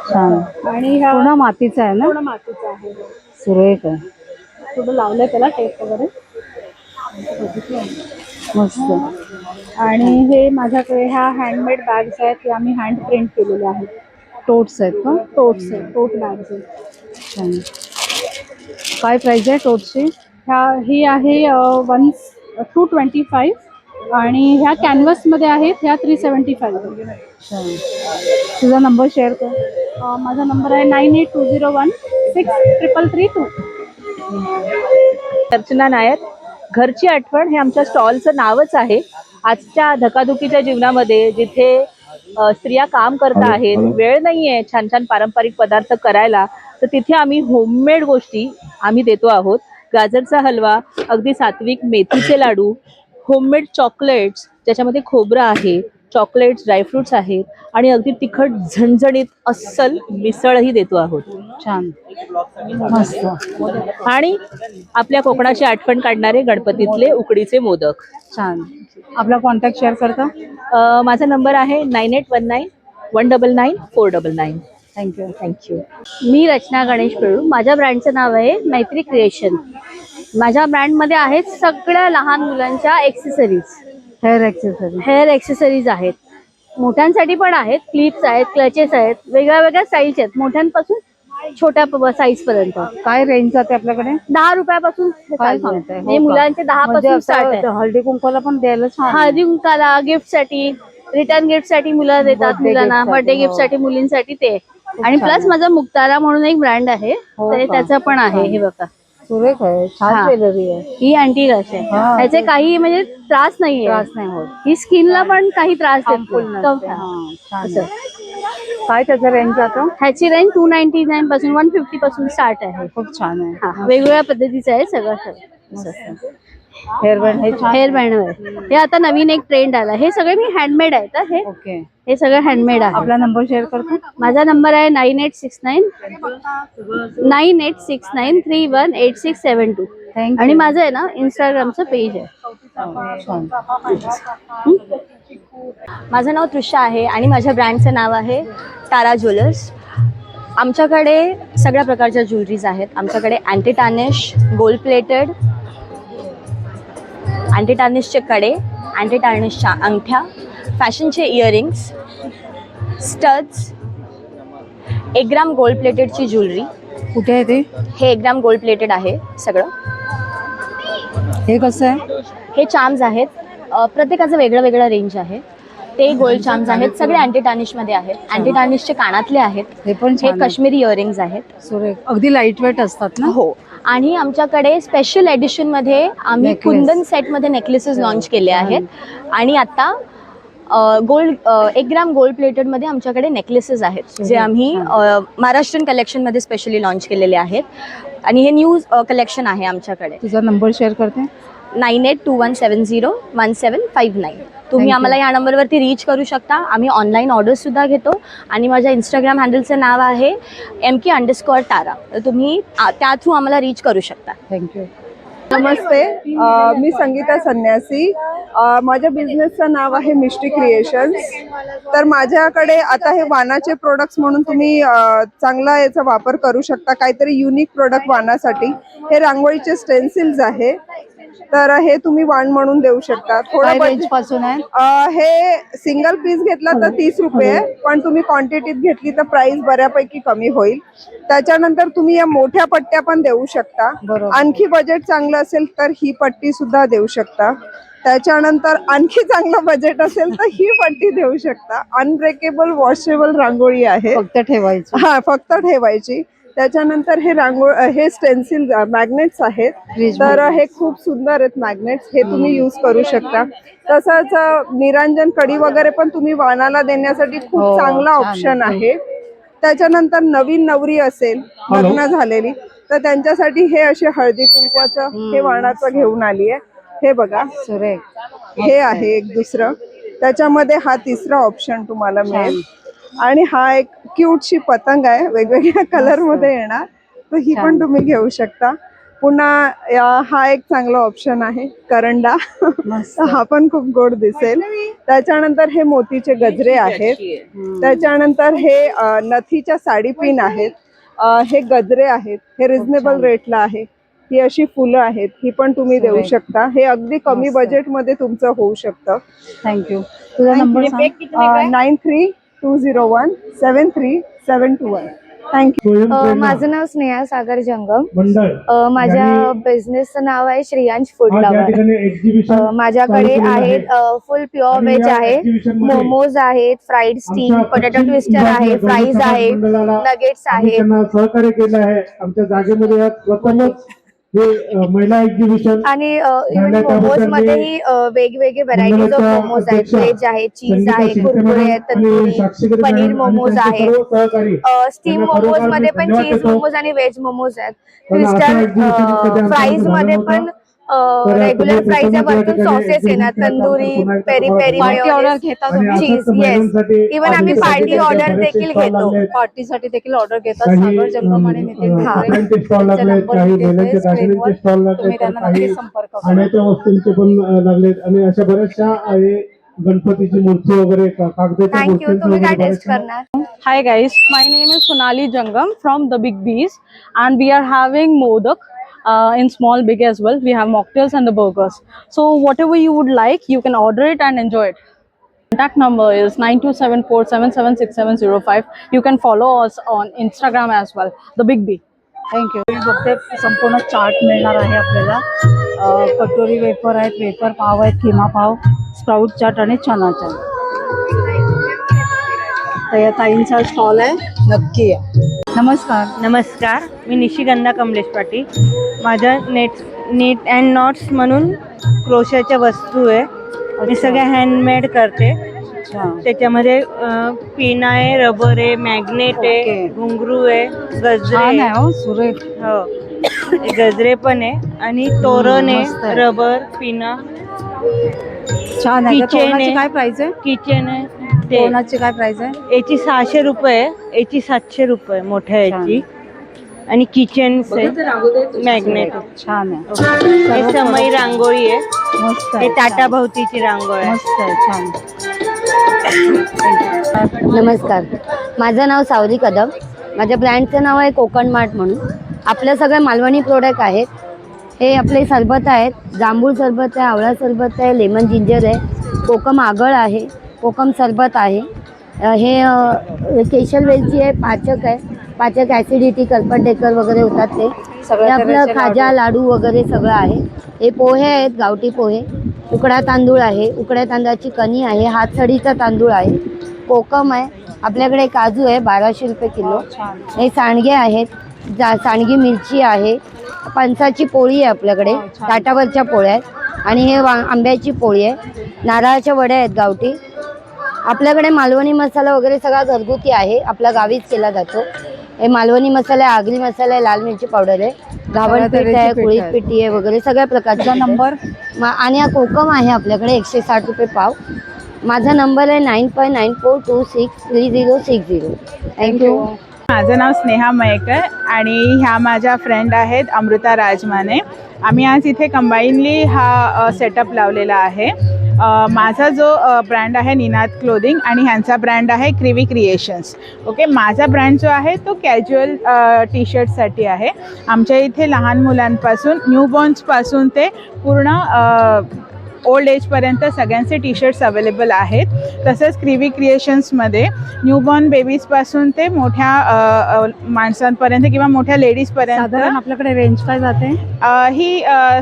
छान. आणि पूर्ण मातीचा आहे ना? पूर्ण मातीचा आहे. सुरेख आहे. थोडं लावलंय त्याला टेप वगैरे, मस्त. आणि हे माझ्याकडे ह्या हँडमेड बॅग्स आहेत, ते आम्ही हँड प्रिंट केलेले आहेत. टोट्स आहेत का? टोट्स आहेत, टोट बॅग्स आहेत. छान. काय प्राइस आहे टोट्सची? ही आहे 225. आणि ह्या कॅनव्हसमध्ये आहेत, ह्या 375. तुझा नंबर शेअर कर. माझा नंबर आहे 9820163332. अर्चना नायर. घरची आठवण हे आमच्या स्टॉलचं नावच आहे. आजच्या धकाधुकीच्या जीवनामध्ये जिथे स्त्रिया काम करता आहेत, वेळ नाहीये छान छान पारंपरिक पदार्थ करायला, तर तिथे आम्ही होममेड गोष्टी आम्ही देतो आहोत. गाजरचा हलवा, अगदी सात्विक मेथीचे लाडू, होममेड चॉकलेट्स ज्याच्यामध्ये खोबरं आहे, चॉकलेट्स, ड्रायफ्रुट्स आहेत आणि अगदी तिखट झणझणीत अस्सल मिसळही देतो आहोत. छान, मस्त. आणि आपल्या कोकणाची आठवण काढणारे गणपतीतले उकडीचे मोदक. छान. आपला कॉन्टॅक्ट शेअर करता? माझा नंबर आहे 9819199499. थँक्यू. थँक्यू. मी रचना गणेश पेळू. माझ्या ब्रँडचं नाव आहे मैत्री क्रिएशन. माझ्या ब्रँडमध्ये आहेत सगळ्या लहान मुलांच्या एक्सेसरीज, हेअर एक्सेसरीज आहेत. मोठ्यांसाठी पण आहेत, क्लिप्स आहेत, क्लचेस आहेत, वेगळ्या वेगळ्या साईज आहेत, मोठ्यांपासून छोट्या साईज पर्यंत. काय रेंज जाते आपल्याकडे? 10 रुपयापासून काय सांगताय? हे मुलांचे 10 पासून स्टार्ट आहे. हळदी कुंकवाला पण द्यायला छान. हळदी कुंकाला, गिफ्ट साठी, रिटर्न गिफ्ट साठी मुलं देतात मुलांना, बर्थडे गिफ्ट साठी मुलींसाठी ते. आणि प्लस माझा मुक्तारा म्हणून एक ब्रँड आहे, तर त्याचं पण आहे. हे बघा, सुरेख आहे, छान ज्वेलरी आहे. ही अँटी रश आहे. त्याचे काही म्हणजे त्रास नाहीये, नाही होत. ही स्किनला पण काही त्रास देत नाही. छान. काय त्याचं रेंज जातं? ह्याची रेंज 299 पासून 150 पासून स्टार्ट आहे. खूप छान आहे. वेगवेगळ्या पद्धतीचं आहे सगळं. हेअर बँड हेअर बँड आहे. हे आता नवीन एक ट्रेंड आला. हे सगळे मी हँडमेड आहेत. हे सगळं हँडमेड आहे. आपला नंबर शेअर करतो? माझा नंबर आहे 9869318672. आणि माझं आहे ना इंस्टाग्रामचं पेज आहे. माझं नाव तृषा आहे आणि माझ्या ब्रँडचं नाव आहे तारा ज्वेलर्स. आमच्याकडे सगळ्या प्रकारच्या ज्वेलरीज आहेत. आमच्याकडे anti tarnish, gold plated, anti टार्निशचे कडे, अँटी टार्निशच्या अंगठ्या, फॅशनचे इयरिंग्स, स्टड्स, 1 ग्राम गोल्ड प्लेटेडची ज्वेलरी. कुठे आहे ते? हे 1 ग्राम गोल्ड प्लेटेड आहे सगळं. हे कसं आहे? हे चार्म्स आहेत. प्रत्येकाचं वेगळं वेगळं रेंज आहे. ते गोल्ड चार्म्स आहेत, सगळे अँटी टार्निशमध्ये आहेत. अँटी टार्निशचे कानातले आहेत. हे काश्मीरी इयरिंग्स आहेत. अगदी लाईट वेट असतात ना? हो. आणि आमच्याकडे स्पेशल एडिशनमध्ये आम्ही कुंदन सेटमध्ये नेकलेसेस लॉन्च केले आहेत. आणि आता गोल्ड 1 ग्राम गोल्ड प्लेटेडमध्ये आमच्याकडे नेकलेसेस आहेत, जे आम्ही महाराष्ट्रीयन कलेक्शनमध्ये स्पेशली लॉन्च केलेले आहेत. आणि हे न्यू कलेक्शन आहे आमच्याकडे. तुझा नंबर शेअर करते? 9821701759. तुम्ही आम्हाला या नंबरवरती रीच करू शकता. आम्ही ऑनलाईन ऑर्डर्ससुद्धा घेतो. आणि माझ्या इंस्टाग्राम हँडलचं नाव आहे MK_Tara. तर तुम्ही त्या थ्रू आम्हाला रीच करू शकता. थँक्यू. नमस्ते, मी संगीता संन्यासी. माझ्या बिझनेसचं नाव आहे मिस्टी क्रिएशन्स. तर माझ्याकडे आता हे वाणाचे प्रोडक्ट्स म्हणून तुम्ही चांगला याचा वापर करू शकता. काहीतरी युनिक प्रोडक्ट वाणासाठी. हे रांगोळीचे स्टेन्सिल्स आहे, तर हे तुम्ही वाण म्हणून देऊ शकता. थोडं रेंज पासून आहे? हे सिंगल पीस घेतला तर 30 रुपये, पण तुम्ही क्वांटिटीत घेतली तर प्राइस बऱ्यापैकी कमी होईल. त्याच्यानंतर तुम्ही या मोठ्या पट्ट्या पण देऊ शकता. आणखी बजेट चांगलं असेल तर ही पट्टी सुद्धा देऊ शकता. त्याच्यानंतर आणखी चांगलं बजेट असेल तर ही पट्टी देऊ शकता. अनब्रेकेबल वॉशेबल रांगोळी आहे, फक्त ठेवायची. फक्त ठेवायची. त्याच्यानंतर हे स्टेन्सिल मॅग्नेट्स आहेत, तर हे खूप सुंदर आहेत मॅग्नेट्स. हे तुम्ही यूज करू शकता. तसंच निरांजन कडी वगैरे पण तुम्ही वाणाला देण्यासाठी खूप चांगला ऑप्शन आहे. त्याच्यानंतर नवीन नवरी असेल, लग्न झालेली, तर त्यांच्यासाठी हे असे हळदी कुंकवाचं हे वाणाचं घेऊन आली आहे. हे बघा, हे आहे एक दुसरं. त्याच्यामध्ये हा तिसरा ऑप्शन तुम्हाला मिळेल. आणि हा एक क्यूटशी पतंग आहे, वेगवेगळ्या कलर मध्ये येणार, तर ही पण तुम्ही घेऊ शकता. पुन्हा हा एक चांगला ऑप्शन आहे करंडा. हा पण खूप गोड दिसेल. त्याच्यानंतर हे मोतीचे गजरे आहेत. त्याच्यानंतर हे नथीच्या साडी पिन आहेत. हे गजरे आहेत, हे रिझनेबल रेटला आहे. ही अशी फुलं आहेत, ही पण तुम्ही देऊ शकता. हे अगदी कमी बजेट मध्ये तुमचं होऊ शकतं. थँक्यू. तुझा नंबर 9320173721. थँक्यू. माझं नाव स्नेहा सागर जंगम. माझ्या बिझनेसचं नाव आहे श्रेयांश फूड लवर. माझ्याकडे आहेत फुल प्युअर व्हेज आहे, मोमोज आहेत, फ्राईड स्टीम, पोटॅटो ट्विस्टर आहे, फ्राईज आहे, नगेट्स आहेत. सहकार्य केलं आहे आमच्या जागेमध्ये. प्रथमच हे महिला एक्झिबिशन आणि इव्हन मोमोज मध्येही वेगवेगळे व्हरायटीज ऑफ मोमोज आहेत. व्हेज आहे, चीज आहे, कुरकुरे आहेत, तंदुरी, पनीर मोमोज आहेत. स्टीम मोमोज मध्ये पण चीज मोमोज आणि व्हेज मोमोज आहेत. क्रिस्टल फ्राईज मध्ये पण रेग्युलर फ्राईज वरतून सॉसेस येणार, tandoori, peri peri, party order घेता तुम्ही? चीज. येस, इव्हन आम्ही पार्टी ऑर्डर देखील घेतो. पार्टीसाठी देखील ऑर्डर घेतात. सागर जंगम आणि नितीन कपड्यांचे स्टॉल लागले, काही महिलांचे दागिन्यांचे स्टॉल लागले, तर काही खाण्याच्या वस्तूंचे पण लागलेत आणि अशा बऱ्याचशा आहे. गणपतीची मूर्ती वगैरे कागदाच्या थँक्यू. तुम्ही काय टेस्ट मूर्ती. करणार? Hi guys, my name is Sonali Jangam from the Big B's, and we are having modak in small, big as well. We have mocktails and the burgers. So whatever you would like, you can order it and enjoy it. Contact number is 9274776705. You can follow us on Instagram as well. The Big B. Thank you. बघते संपूर्ण चाट मिळणार आहे आपल्याला. कटोरी wafer आहेत, wafer पाव आहेत, किमा पाव, स्प्राउट चाट आणि चना चाट. तर या ताईंचा स्टॉल आहे, नक्की या. नमस्कार. नमस्कार, मी निशिगंधा कमलेश पाटील. माझ्या नीट अँड नॉट्स म्हणून क्रोशाच्या वस्तू आहे. मी सगळ्या हँडमेड करते. त्याच्यामध्ये पिन आहे, रबर आहे, मॅग्नेट आहे, घुंगरू आहे, गजरे हो, गजरे पण आहे आणि तोरण आहे, रबर, पिना. छान आहे. किचन आहे. काय प्राइस आहे? किचन आहे. कोणाची काय प्राइस आहे? याची 600 रुपये आहे, याची 700 रुपये मोठ्या याची. आणि किचन मॅग्नेट. छान आहे. हे समई रांगोळी आहे. मस्त हे टाटा भोवतीची रांगोळी आहे. मस्त आहे. छान. नमस्कार, माझं नाव सावरी कदम. माझ्या ब्रँडचं नाव आहे कोकण मार्ट म्हणून. आपल्या सगळ्या मालवणी प्रोडक्ट आहेत. हे आपले सरबत आहेत, जांभूळ सरबत आहे, आवळा सरबत आहे, लेमन जिंजर आहे, कोकम आगळ आहे, कोकम सरबत आहे, हे केशर वेलची आहे, पाचक आहे. पाचक ॲसिडिटी, कल्पडेकर वगैरे होतात ते सगळं. आपलं खाजा, लाडू वगैरे सगळं आहे. हे पोहे आहेत, गावठी पोहे. उकडा तांदूळ आहे, उकड्या तांदळाची कणी आहे, हातसडीचा तांदूळ आहे, कोकम आहे. आपल्याकडे काजू आहे, 1200 रुपये किलो. हे सांडगे आहेत, सांडगी मिरची आहे, फणसाची पोळी आहे आपल्याकडे, ताटावरच्या पोळ्या आहेत. आणि हे आंब्याची पोळी आहे, नारळाच्या वड्या आहेत गावठी. आपल्याकडे मालवणी मसाला वगैरे सगळा घरगुती आहे, आपला गावीच केला जातो. हे मालवणी मसाला आहे, आगरी मसाला आहे, लाल मिरची पावडर आहे, घावण पीठ आहे, कुळीत पिठी आहे वगैरे सगळ्या प्रकारचा नंबर. आणि हा कोकम आहे आपल्याकडे 160 रुपये पाव. माझा नंबर आहे 9594263060. थँक्यू. माझं नाव स्नेहा मयेकर आणि ह्या माझ्या फ्रेंड आहेत अमृता राजमाने. आम्ही आज इथे कंबाईनली हा सेटअप लावलेला आहे. माझा जो ब्रँड आहे निनाद क्लोदिंग आणि ह्यांचा ब्रँड आहे क्रिवी क्रिएशन्स. ओके, माझा ब्रँड जो आहे तो कॅज्युअल टी शर्टसाठी आहे. आमच्या इथे लहान मुलांपासून न्यूबॉर्न्सपासून ते पूर्ण ओल्ड एजपर्यंत सगळ्यांचे टी शर्ट्स अवेलेबल आहेत. तसंच क्रिवी क्रिएशन्समध्ये न्यूबॉर्न बेबीजपासून ते मोठ्या माणसांपर्यंत किंवा मोठ्या लेडीजपर्यंत. साधारण आपल्याकडे रेंज काय जाते? ही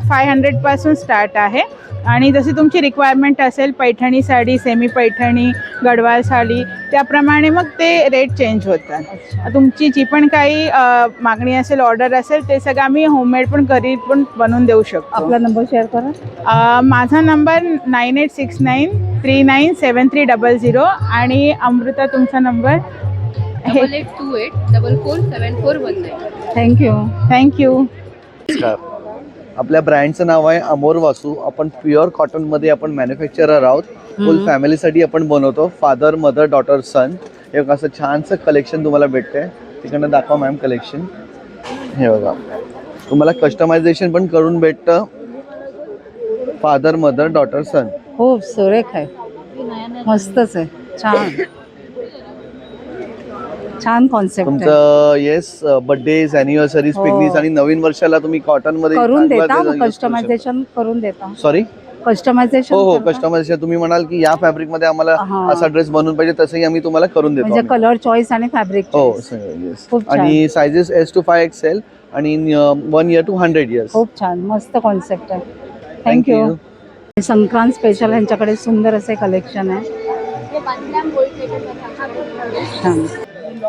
500पासून स्टार्ट आहे. आणि जशी तुमची रिक्वायरमेंट असेल, पैठणी साडी, सेमी पैठणी, गडवाल साडी, त्याप्रमाणे मग ते रेट चेंज होतात. तुमची जी पण काही मागणी असेल, ऑर्डर असेल, ते सगळं आम्ही होममेड पण घरी पण बनवून देऊ शकतो. आपला नंबर शेअर करा. माझा नंबर 9869397300 आणि अमृता तुमचा नंबर 8828447419. थँक्यू. आपल्या ब्रँडचं नाव आहे अमोर वासू. आपण प्युअर कॉटनमध्ये आपण मॅन्युफॅक्चरर आहोत. फुल फॅमिलीसाठी आपण बनवतो. फादर, मदर, डॉटर, सन. हे बघा, असं छानसं कलेक्शन तुम्हाला भेटते. तिकडनं दाखवा मॅम कलेक्शन. हे बघा, तुम्हाला कस्टमायझेशन पण करून भेटतं. फादर, मदर, डॉटर, सन. खूप सुरेख आहे, मस्तच आहे. छान छान कॉन्सेप्ट आहे. तुमचं येस बर्थडेज, अॅनिव्हर्सरीज, पिकनिक आणि नवीन वर्षाला तुम्ही कॉटन मध्ये करून देता, कस्टमायझेशन करून देता. Sorry, customization. हो, कस्टमायझेशन. तुम्ही म्हणाल की या फॅब्रिक मध्ये आम्हाला असा ड्रेस बनवून पाहिजे, तसंही आम्ही तुम्हाला करून देतो. म्हणजे कलर चॉईस आणि फॅब्रिक. हो, येस. आणि साइजेस S to 5XL आणि 1 year to 100 years. खूप छान, मस्त कॉन्सेप्ट आहे. थँक्यू. संक्रांत स्पेशल यांच्याकडे सुंदर असे कलेक्शन आहे.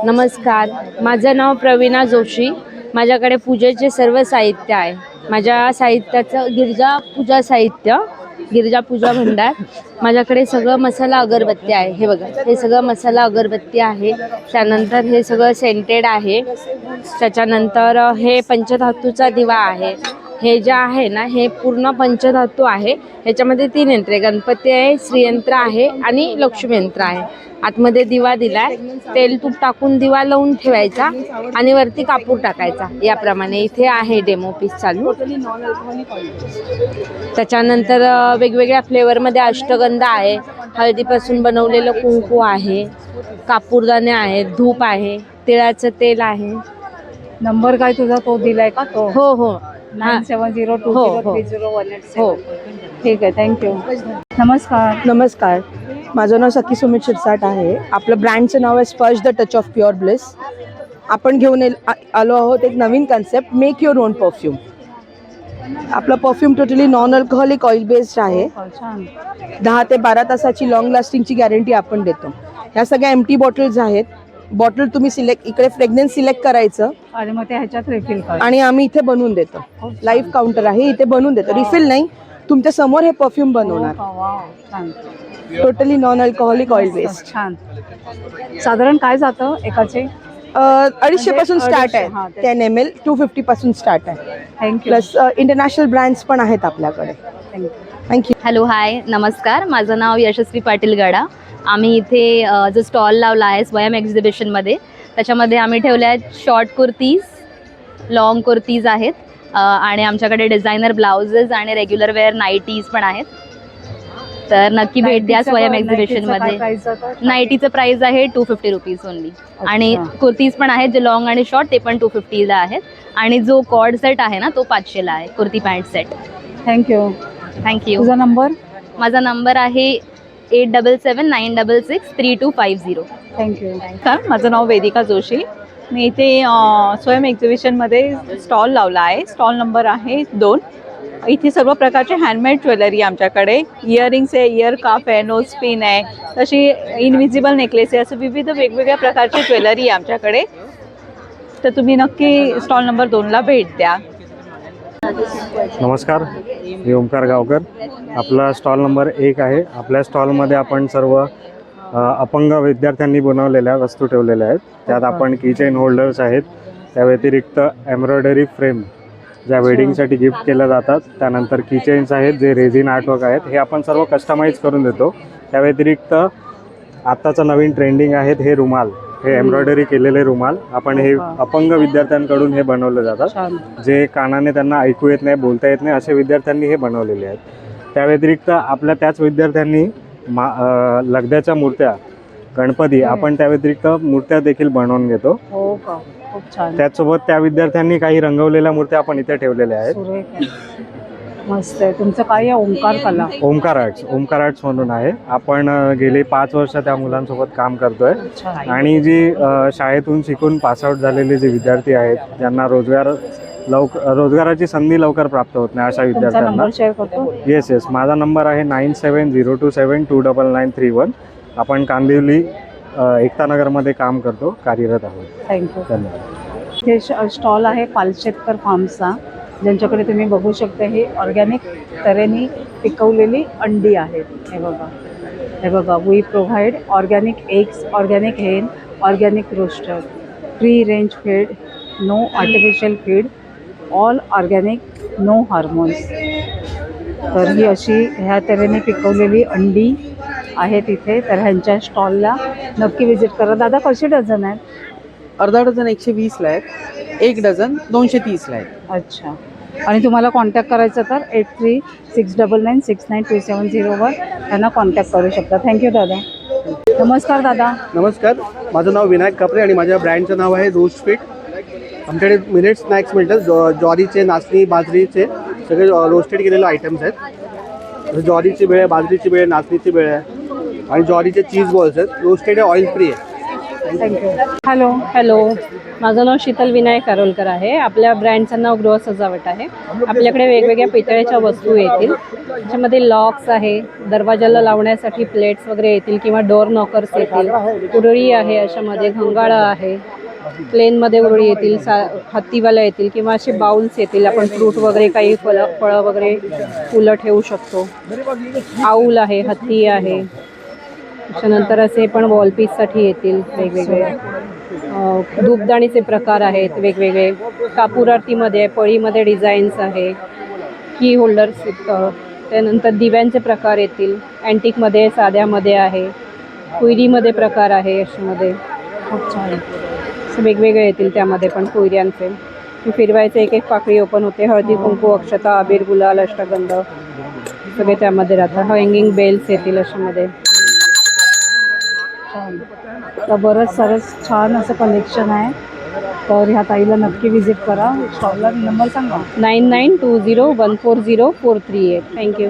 नमस्कार, माझं नाव प्रवीणा जोशी. माझ्याकडे पूजेचे सर्व साहित्य आहे. माझ्या साहित्याचं गिरजा पूजा साहित्य, गिरजा पूजा भंडार. माझ्याकडे सगळं मसाला अगरबत्ती आहे. हे बघा, हे सगळं मसाला अगरबत्ती आहे. त्यानंतर हे सगळं सेंटेड आहे. त्याच्यानंतर हे पंचधातूचा दिवा आहे. हे जे आहे ना, हे पूर्ण पंचधातू आहे. ह्याच्यामध्ये 3 यंत्रे, गणपती आहे, श्रीयंत्र आहे आणि लक्ष्मी यंत्र आहे. आतमध्ये दिवा दिलाय. तेल तूप टाकून दिवा लावून ठेवायचा आणि वरती कापूर टाकायचा. याप्रमाणे इथे आहे डेमो पीस चालू. त्याच्यानंतर वेगवेगळ्या फ्लेवरमध्ये अष्टगंध आहे, हळदीपासून बनवलेलं कुंकू आहे, कापूरदाणे आहेत, धूप आहे, तिळाचं तेल आहे. नंबर काय तुझा तो दिलाय का तो? हो हो 9702030187. हो, ठीक आहे, थँक्यू. नमस्कार. नमस्कार, माझं नाव सखी सुमित शिरसाट आहे. आपलं ब्रँडचं नाव आहे Sparsh the touch of pure bliss. आपण घेऊन आलो आहोत एक नवीन concept, make your own perfume. आपलं perfume totally non alcoholic oil based आहे. 10 ते 12 तासाची लॉंग लास्टिंगची गॅरंटी आपण देतो. ह्या सगळ्या एम्प्टी बॉटल्स आहेत. बॉटल तुम्ही इकडे फ्रेग्रन्स सिलेक्ट करायचं आणि मग ते ह्याच्यात रिफिल करायचं आणि आम्ही इथे बनवून देतो. लाईव्ह काउंटर आहे, इथे बनवून देतो. रिफिल नाही, तुमच्या समोर हे परफ्यूम बनवणार. Totally non alcoholic oil based. छान. साधारण काय जातं एकाचे? 250 पासून स्टार्ट आहे. 10 ml 250 पासून स्टार्ट आहे. थँक्यू. प्लस इंटरनॅशनल ब्रँड्स पण आहेत आपल्याकडे. थँक्यू. हॅलो, हाय, नमस्कार. माझं नाव यशस्वी पाटील गडा. आम्ही इथे जो स्टॉल लावला आहे स्वयं एक्झिबिशनमध्ये, त्याच्यामध्ये आम्ही ठेवले आहेत शॉर्ट कुर्तीज, लॉंग कुर्तीज आहेत आणि आमच्याकडे डिझायनर ब्लाउजेस आणि रेग्युलर वेअर नाईटीज पण आहेत. तर नक्की भेट द्या स्वयं एक्झिबिशनमध्ये. नाईटीचं प्राइस आहे 250 रुपीज ओनली. आणि कुर्तीज पण आहेत जे लॉंग आणि शॉर्ट, ते पण 250ला आहेत. आणि जो कॉर्ड सेट आहे ना, तो 500ला आहे, कुर्ती पॅन्ट सेट. थँक्यू. तुझा नंबर? माझा नंबर आहे 8779663250. थँक्यू. माझं नाव वेदिका जोशी. मी इथे स्वयं एक्झिबिशनमध्ये स्टॉल लावला आहे. स्टॉल नंबर आहे 2. इथे सर्व प्रकारचे हँडमेड ज्वेलरी आमच्याकडे. इयरिंग्स आहे, इयर काफ आहे, नोज पिन आहे, तशी इनविजिबल नेकलेस आहे, असं विविध वेगवेगळ्या प्रकारचे ज्वेलरी आहे आमच्याकडे. तर तुम्ही नक्की स्टॉल नंबर 2ला भेट द्या. नमस्कार, मी ओमकार गावकर. आपला स्टॉल नंबर 1 आहे. आपल्या स्टॉलमध्ये आपण सर्व अपंग विद्यार्थ्यांनी बनवलेल्या वस्तू ठेवलेल्या आहेत. त्यात आपण कीचेन होल्डर्स आहेत. त्या व्यतिरिक्त एम्ब्रॉयडरी फ्रेम ज्या वेडिंगसाठी गिफ्ट केल्या जातात. त्यानंतर कीचेन्स आहेत जे रेझिन आर्टवर्क आहेत. हे आपण सर्व कस्टमाइज करून देतो. त्या व्यतिरिक्त आत्ताचं नवीन ट्रेंडिंग आहेत हे रुमाल, हे एम्ब्रॉयडरी केलेले रुमाल. आपण हे अपंग विद्यार्थ्यांकडून हे बनवले जातात, जे कानाने त्यांना ऐकू येत नाही, बोलता येत नाही, असे विद्यार्थ्यांनी हे बनवलेले आहेत. त्या व्यतिरिक्त आपल्या त्याच विद्यार्थ्यांनी लगद्याच्या मूर्त्या, गणपती, आपण त्या व्यतिरिक्त मूर्त्या देखील बनवून घेतो. हो का, खूप छान. त्याचसोबत त्या विद्यार्थ्यांनी काही रंगवलेल्या मूर्त्या आपण इथे ठेवलेल्या आहेत. मस्त आहे. तुमचं काय आहे? ओंकार कला. ओमकार आर्ट्स म्हणून आहे. आपण गेले 5 वर्ष त्या मुलांसोबत काम करतोय. आणि जी शाळेतून शिकून पासआउट झालेले जे विद्यार्थी आहेत, ज्यांना रोजगाराची संधी लवकर प्राप्त होत नाही, अशा विद्यार्थ्यांना. येस, माझा नंबर आहे 9702272991. आपण कांदिवली एकतानगरमध्ये काम करतो, कार्यरत आहोत. थँक्यू. धन्यवाद. हे स्टॉल आहे पालशेतकर फार्मचा, ज्यांच्याकडे तुम्ही बघू शकता हे ऑर्गॅनिक तऱ्हेने पिकवलेली अंडी आहेत. हे बघा, we provide organic eggs, organic hen, organic rooster, free range feed, no artificial feed, all organic, no hormones. तर ही अशी ह्या तऱ्हेने पिकवलेली अंडी आहेत इथे. तर ह्यांच्या स्टॉलला नक्की व्हिजिट करा. दादा, कसे डझन आहेत? अर्धा डझन 120ला आहेत, 1 डझन 230ला आहेत. अच्छा. आणि तुम्हाला कॉन्टॅक्ट करायचं तर 8369969270 त्यांना कॉन्टॅक्ट करू शकता. थँक्यू दादा. नमस्कार दादा. नमस्कार, माझं नाव विनायक कापरे आणि माझ्या ब्रँडचं नाव आहे रोज स्वीट. आमच्याकडे मिलेट स्नॅक्स मिळतात. ज्वारीचे, नाचणी, बाजरीचे सगळे रोस्टेड केलेले आयटम्स आहेत. ज्वारीची भेळ आहे, बाजरीची भेळ आहे, नाचणीची भेळ आहे आणि ज्वारीचे चीज बॉल्स आहेत. रोस्टेड आहे, ऑइल फ्री आहे. थँक्यू. हॅलो, माझं नाव शीतल विनायक कारोलकर आहे. आपल्या ब्रँडचं नाव गृह सजावट आहे. आपल्याकडे वेगवेगळ्या पितळेच्या वस्तू येतील. त्याच्यामध्ये लॉक्स आहे, दरवाजाला लावण्यासाठी प्लेट्स वगैरे येतील किंवा डोअर नॉकर्स येतील, कुरळी आहे, अशामध्ये घंगाळं आहे, प्लेनमध्ये उरळी येतील, हत्तीवाल्या येतील किंवा असे बाउल्स येतील. आपण फ्रूट वगैरे काही फळं वगैरे फुलं ठेवू शकतो. आऊल आहे, हत्ती आहे. त्याच्यानंतर असे पण वॉलपीससाठी येतील वेगवेगळे. धूपदाणीचे प्रकार आहेत वेगवेगळे. कापूर आरतीमध्ये पळीमध्ये डिझाईन्स आहे. की होल्डर्स. त्यानंतर दिव्यांचे प्रकार येतील. अँटिकमध्ये, साध्यामध्ये आहे. कोयरीमध्ये प्रकार आहे. अशामध्ये खूप छान वेगवेगळे येतील. त्यामध्ये पण कोयऱ्यांचे फिरवायचे एक एक पाकळी ओपन होते. हळदी कुंकू, अक्षता, अबीर, गुलाल, अष्टगंध सगळे त्यामध्ये राहतात. हँगिंग बेल्स येतील अशामध्ये. तर बरंच सरस छान असं कलेक्शन आहे. तर ह्या ताईला नक्की विजिट करा. स्टॉलला नंबर सांगा. 9920140438. थँक्यू.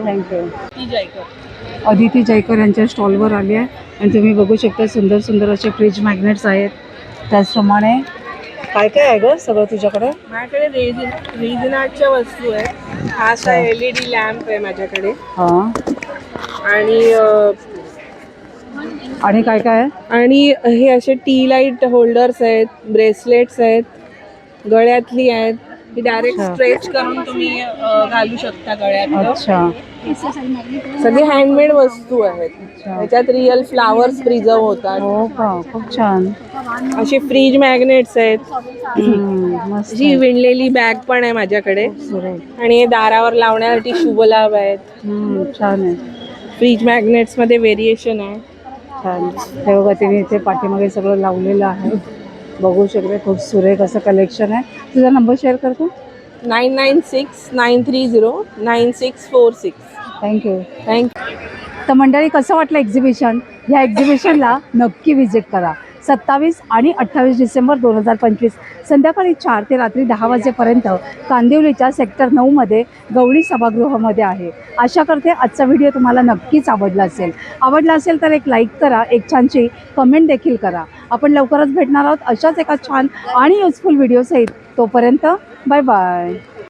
अदिती जयकर यांच्या स्टॉलवर आली आहे आणि तुम्ही बघू शकता सुंदर सुंदर असे फ्रीज मॅग्नेट्स आहेत. त्याचप्रमाणे काय काय आहे ग सगळं तुझ्याकडे? माझ्याकडे रेझिनाच्या वस्तू आहेत. हा असा LED लॅम्प आहे माझ्याकडे. हां. आणि काय काय आहे? आणि हे असे टी लाईट होल्डर्स आहेत, ब्रेसलेट्स आहेत, गळ्यातली आहेत. ही डायरेक्ट स्ट्रेच करून तुम्ही घालू शकता गळ्यात. अच्छा. सगळे हँडमेड वस्तू आहेत. त्याच्यात रिअल फ्लावर्स प्रिझर्व होतात. हो का, खूप छान. अशी फ्रीज मॅग्नेट्स आहेत. अशी विणलेली बॅग पण आहे माझ्याकडे. आणि हे दारावर लावण्यासाठी शुभलाभ आहेत. छान आहे. फ्रीज मॅग्नेट्स मध्ये व्हेरिएशन आहे. छान. हे बघा तिने इथे पाठीमागे सगळं लावलेलं आहे. बघू शकते खूप सुरेख असं कलेक्शन आहे. तुझा नंबर शेअर करतो. 9969309646. थँक्यू. तर मंडळी, कसं वाटलं एक्झिबिशन? ह्या एक्झिबिशनला नक्की व्हिजिट करा. 27 आणि 28 डिसेंबर 2025 संध्याकाळी 4 ते रात्री 10 वाजेपर्यंत कांदिवलीच्या सेक्टर 9मध्ये गवळी सभागृहामध्ये आहे. आशा करते आजचा व्हिडिओ तुम्हाला नक्कीच आवडला असेल तर एक लाईक करा, एक छानशी कमेंट देखील करा. आपण लवकरच भेटणार आहोत अशाच एका छान आणि युजफुल व्हिडिओसहित. तोपर्यंत बाय बाय.